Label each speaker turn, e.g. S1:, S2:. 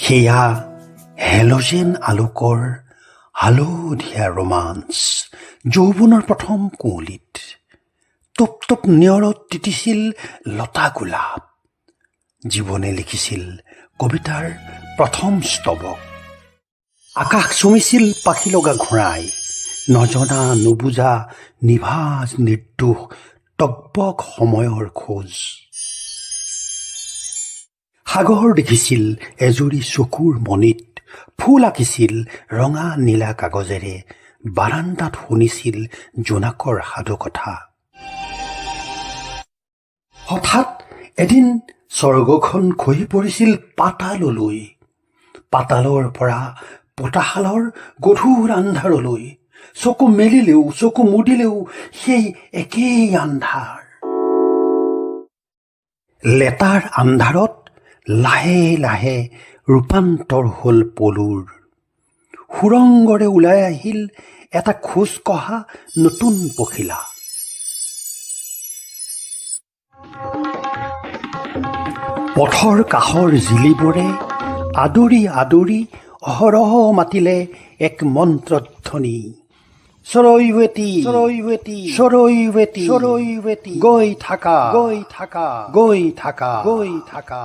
S1: সেয়া হেল'জেন আলোকৰ হালধীয়া ৰোমাঞ্চ যৌৱনৰ প্ৰথম কুঁৱলীত টপ টপ নিয়ৰত তিতিছিল লতা গোলাপ জীৱনে লিখিছিল কবিতাৰ প্ৰথম স্তৱক আকাশ চুমিছিল পাখি লগা ঘোঁৰাই নজনা নুবুজা নিভাঁজ নিৰ্দোষ টকবক সময়ৰ খোজ সাগৰ দেখিছিল এজুৰি চকুৰ মণিত ফুল আঁকিছিল ৰঙা নীলা কাগজেৰে বাৰান্দাত শুনিছিল জোনাকৰ সাধুকথা হঠাৎ এদিন স্বৰ্গখন খহি পৰিছিল পাতাললৈ পাতালৰ পৰা পোতাশালৰ গধুৰ আন্ধাৰলৈ চকু মেলিলেও চকু মুদিলেও সেই একেই আন্ধাৰ লেটাৰ আন্ধাৰত লাহে লাহে ৰূপান্তৰ হ'ল পলুৰ সুৰংগৰে ওলাই আহিল এটা খোজ কঢ়া নতুন পখিলা পথৰ কাষৰ জিলিবোৰে আদৰি আদৰি অহৰহ মাতিলে এক মন্ত্ৰধ্বনি চৰৈৱেতি চৰৈৱেতি চৰৈৱেতি চৰৈৱেতি গৈ থাকা গৈ থাকা গৈ থাকা গৈ থাকা